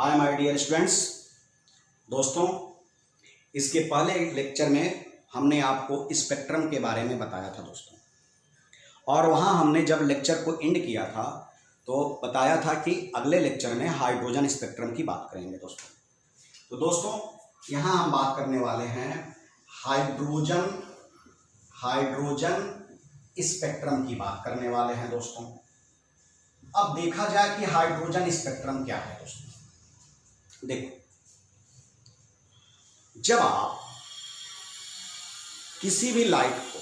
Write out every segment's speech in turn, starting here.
Hi my dear students. दोस्तों, इसके पहले लेक्चर में हमने आपको स्पेक्ट्रम के बारे में बताया था दोस्तों, और वहाँ हमने जब लेक्चर को एंड किया था तो बताया था कि अगले लेक्चर में हाइड्रोजन स्पेक्ट्रम की बात करेंगे दोस्तों। तो दोस्तों, यहाँ हम बात करने वाले हैं हाइड्रोजन स्पेक्ट्रम की बात करने वाले हैं दोस्तों। अब देखा जाए कि हाइड्रोजन स्पेक्ट्रम क्या है दोस्तों। देखो, जब आप किसी भी लाइट को,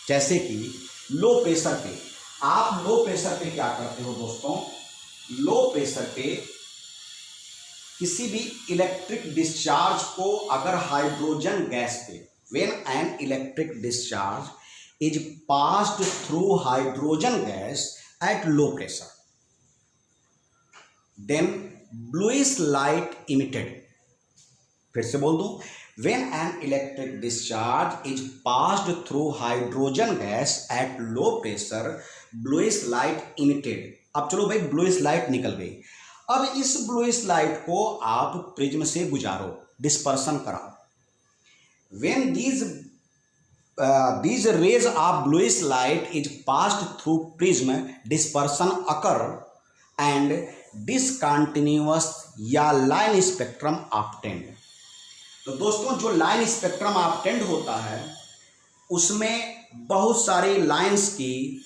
जैसे कि लो प्रेशर पे, आप लो प्रेशर पे क्या करते हो दोस्तों, लो प्रेशर पे किसी भी इलेक्ट्रिक डिस्चार्ज को अगर हाइड्रोजन गैस पे, when an electric discharge is passed through hydrogen gas at low pressure, then bluish light emitted. फिर से बोल दूं, when an electric discharge is passed through hydrogen gas at low pressure, bluish light emitted. अब चलो भाई, bluish light निकल गई। अब इस ब्लूइश लाइट को आप प्रिज्म से गुजारो, डिस्पर्सन कराओ। When these rays of bluish light is passed through prism, dispersion occur and discontinuous या लाइन स्पेक्ट्रम ऑब्टेंड। तो दोस्तों, जो लाइन स्पेक्ट्रम ऑब्टेंड होता है उसमें बहुत सारी लाइंस की,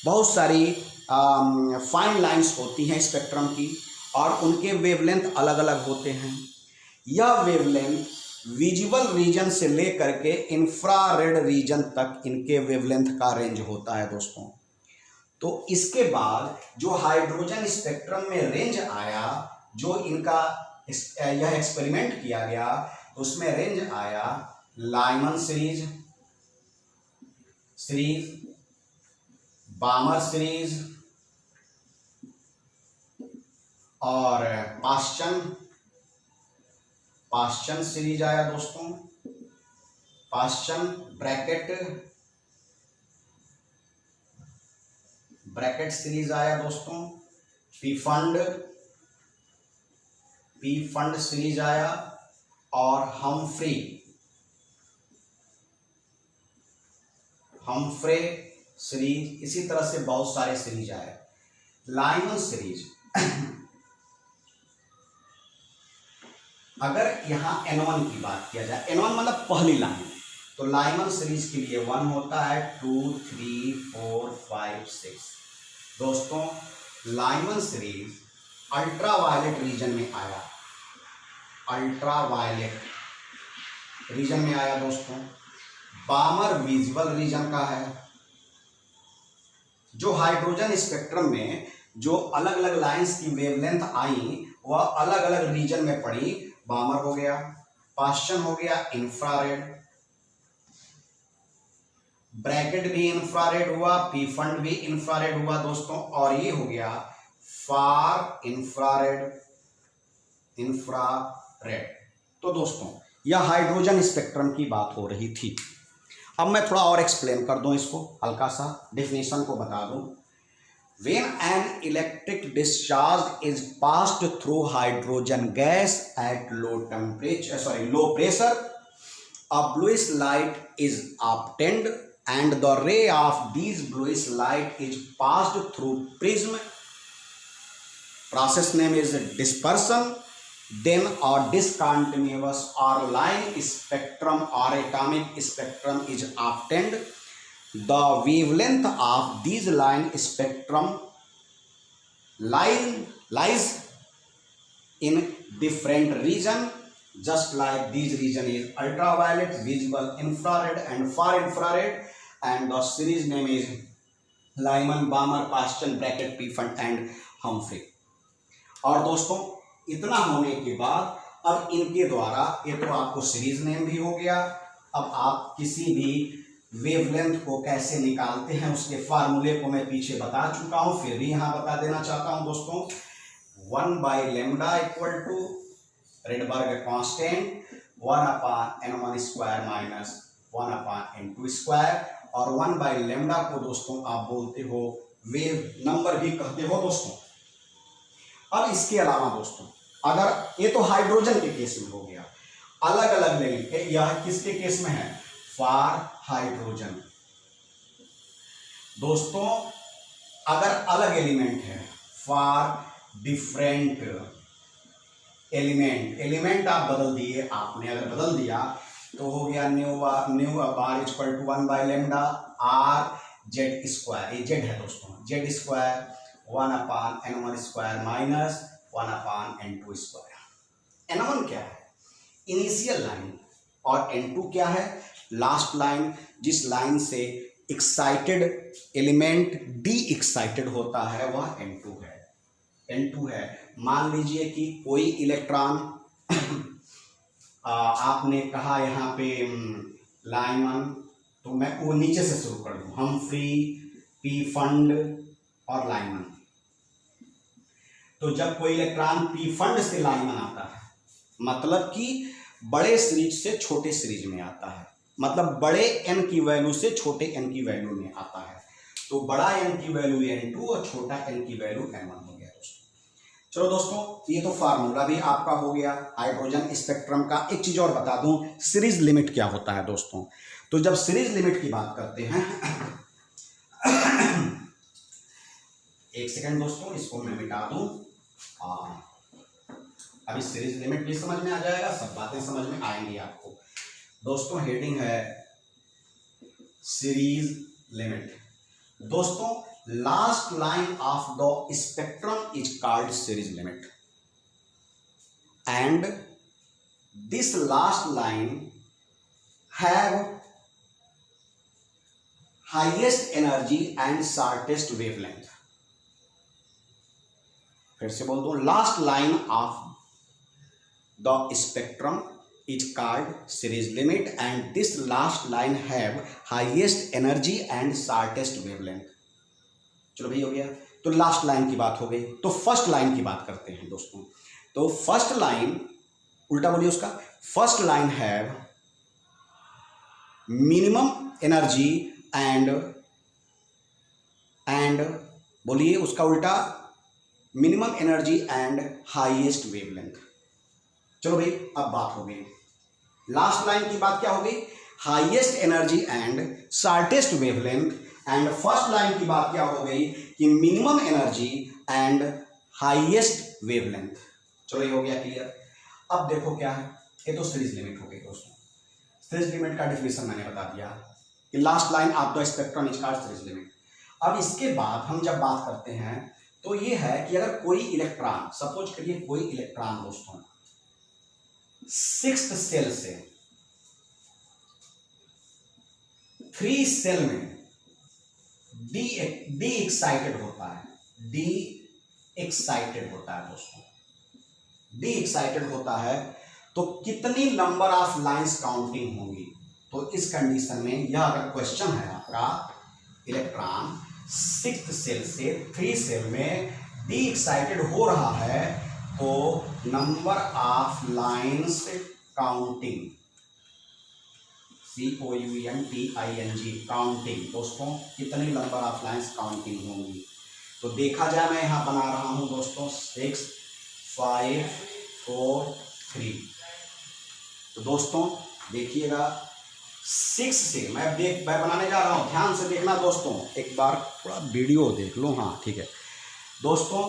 बहुत सारी फाइन लाइंस होती हैं स्पेक्ट्रम की, और उनके वेवलेंथ अलग अलग होते हैं। यह वेवलेंथ विजिबल रीजन से लेकर के इंफ्रारेड रीजन तक इनके वेवलेंथ का रेंज होता है दोस्तों। तो इसके बाद जो हाइड्रोजन स्पेक्ट्रम में रेंज आया, जो इनका यह एक्सपेरिमेंट किया गया, तो उसमें रेंज आया लाइमन सीरीज, बामर सीरीज और पाश्चन सीरीज आया दोस्तों। पाश्चन ब्रैकेट सीरीज आया दोस्तों। पी फंड सीरीज आया, और हम्फ्रे सीरीज। इसी तरह से बहुत सारे सीरीज आए। लाइमन सीरीज, अगर यहाँ N1 की बात किया जाए, N1 मतलब पहली लाइन, तो लाइमन सीरीज के लिए 1 होता है, 2, 3, 4, 5, 6। दोस्तों, लाइमन सीरीज अल्ट्रावायलेट रीजन में आया, दोस्तों। बामर विजिबल रीजन का है। जो हाइड्रोजन स्पेक्ट्रम में जो अलग अलग लाइंस की वेवलेंथ आई, वह अलग अलग रीजन में पड़ी। बामर हो गया, पाश्चन हो गया इंफ्रारेड, ब्रैकेट भी इंफ्रारेड हुआ, पी फंड भी इंफ्रारेड हुआ दोस्तों, और ये हो गया फार इंफ्रारेड। तो दोस्तों, यह हाइड्रोजन स्पेक्ट्रम की बात हो रही थी। अब मैं थोड़ा और एक्सप्लेन कर दूं इसको, हल्का सा डेफिनेशन को बता दूं। When an electric discharge is passed through hydrogen gas at low pressure, a bluish light is obtained, and the ray of these bluish light is passed through prism. Process name is dispersion. Then a discontinuous or line spectrum or atomic spectrum is obtained. The wavelength of these line spectrum lies in different region, just like these region is ultraviolet, visible, infrared and far infrared, and the series name is Lyman, Balmer, Paschen, Brackett, P fund and Humphrey। और दोस्तों, इतना होने के बाद अब इनके द्वारा, ये तो आपको सीरीज नेम भी हो गया। अब आप किसी भी वेवलेंथ को कैसे निकालते हैं उसके फार्मूले को मैं पीछे बता चुका हूं, फिर भी यहां बता देना चाहता हूं दोस्तों। 1/λ equal to Rydberg constant 1/n1 square minus 1/n2 square, और 1/λ को दोस्तों आप बोलते हो वेव नंबर भी कहते हो दोस्तों। अब इसके अलावा दोस्तों अगर ये तो हाइड्रोजन के केस में हो गया, अलग अलग लेंगे, यह किसके केस में है, फॉर हाइड्रोजन। दोस्तों अगर अलग एलिमेंट है, फॉर डिफरेंट एलिमेंट आप बदल दिए, आपने अगर बदल दिया तो हो गया nu bar equal to 1/λ R Z square, ये जेड है दोस्तों, Z square 1/n1² minus 1/n2 square. n1 क्या है, इनिशियल लाइन, और n2 क्या है, लास्ट लाइन, जिस लाइन से एक्साइटेड एलिमेंट डी एक्साइटेड होता है वह n2 है। n2 है, मान लीजिए कि कोई इलेक्ट्रॉन आपने कहा यहाँ पे लाइमन, तो मैं वो नीचे से शुरू कर दूं, हम फ्री, पी फंड और लाइमन। तो जब कोई इलेक्ट्रॉन पी फंड से लाइमन आता है, मतलब कि बड़े सीरीज से छोटे सीरीज में आता है, मतलब बड़े n की वैल्यू से छोटे n की वैल्यू में आता है, तो बड़ा n की वैल्यू n2 और छोटा n की वैल्यू n1 हो गया दोस्तों। चलो दोस्तों ये तो फार्मूला भी आपका हो गया हाइड्रोजन स्पेक्ट्रम का। एक चीज और बता दूं, सीरीज लिमिट क्या होता है दोस्तों। तो जब सीरीज लिमिट की बात करते हैं एक सेकंड दोस्तों, इसको मैं मिटा दूं, अभी सीरीज लिमिट भी समझ में आ जाएगा, सब बातें समझ में आएंगी आपको। दोस्तों हेडिंग है सीरीज लिमिट। दोस्तों last line of the spectrum is called series limit, and this last line have highest energy and shortest wavelength. फिर से बोल दो, last line of the spectrum is called series limit and this last line have highest energy and shortest wavelength। चलो भाई हो गया, तो last line की बात हो गई। तो फर्स्ट लाइन की बात करते हैं दोस्तों। तो फर्स्ट लाइन, उल्टा बोलिए उसका, first line have minimum energy and बोलिए उसका उल्टा, minimum energy and highest wavelength. चलो भाई अब बात हो गई, लास्ट लाइन की बात क्या हो गई, highest energy and shortest wavelength, and first line की बात क्या हो गई कि minimum energy and highest wavelength. चलो ये हो गया क्लियर। अब देखो क्या है, ये तो सीरीज लिमिट हो गई दोस्तों। सीरीज लिमिट का डेफिनेशन मैंने बता दिया कि last line of the spectrum is called series limit. अब इसके बाद हम जब बात करते हैं तो ये है कि अगर कोई इलेक्ट्रॉन, सपोज करिए कोई इलेक्ट्रॉन दोस्तों सिक्स्थ सेल से थ्री सेल में डी एक्साइटेड होता है, डी एक्साइटेड होता है दोस्तों, डी एक्साइटेड होता है, तो कितनी नंबर ऑफ लाइंस काउंटिंग होंगी। तो इस कंडीशन में यह अगर क्वेश्चन है आपका, इलेक्ट्रॉन सिक्स्थ सेल से थ्री सेल में डी एक्साइटेड हो रहा है, तो number of lines counting, COUNTING counting, दोस्तों कितनी नंबर ऑफ लाइंस काउंटिंग होंगी। तो देखा जाए मैं यहाँ बना रहा हूँ दोस्तों 6 5 4 3। तो दोस्तों देखिएगा 6 से मैं बनाने जा रहा हूँ, ध्यान से देखना दोस्तों, एक बार थोड़ा वीडियो देख लो। हाँ ठीक है दोस्तों,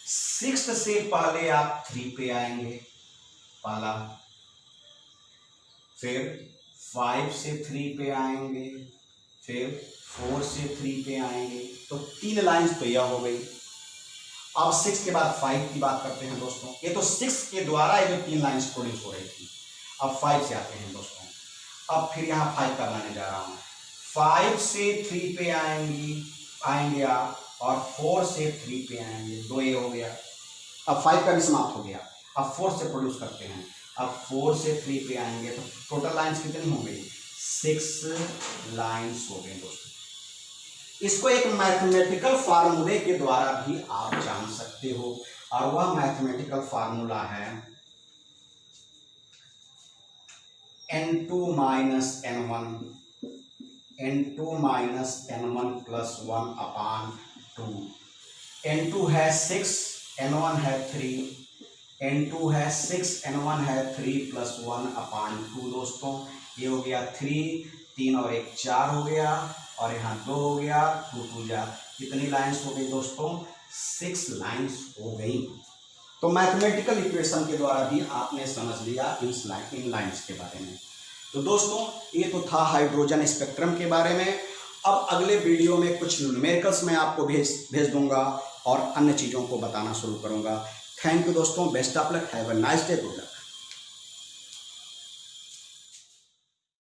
6 से पहले आप 3 पे आएंगे पहला, फिर 5 से 3 पे आएंगे, फिर 4 से 3 पे आएंगे, तो 3 लाइंस तो यह हो गई। अब 6 के बाद 5 की बात करते हैं दोस्तों। ये तो 6 के द्वारा ये जो 3 लाइंस प्रोड्यूस हो रही थी। अब 5 से आते हैं दोस्तों, अब फिर यहाँ 5 का बनाने जा रहा हूँ। 5 से 3 पे आएंगे आप, और 4 से 3 पे आएंगे, 2 ये हो गया। अब 5 का भी समाप्त हो गया, अब 4 से प्रोड्यूस करते हैं। अब 4 से 3 पे आएंगे, तो टोटल लाइंस कितनी हो गई, 6 लाइंस हो गई दोस्तों। इसको एक मैथमेटिकल फार्मूले के द्वारा भी आप जान सकते हो, और वह मैथमेटिकल फार्मूला है n2 minus n1 plus 1/2। n2 है 6, n1 है 3, N2 है 6, N1 है 3 + 1/2 दोस्तों। ये हो गया 3, 3 और 1 4 हो गया, और यहाँ 2 हो गया, 2 2 जा, कितनी लाइन्स हो गई दोस्तों? 6 लाइन्स हो गई। तो मैथमेटिकल इक्वेशन के द्वारा भी आपने समझ लिया इन लाइन्स के बारे में। तो दोस्तों ये तो था हाइड्रोजन स्पेक्ट्रम के बारे में। अब अगले वीडियो में कुछ न्यूमेरिकल्स मैं आपको भेज दूंगा और अन्य चीज़ों को बताना शुरू करूंगा। थैंक यू दोस्तों, best of luck, have a nice day, good luck.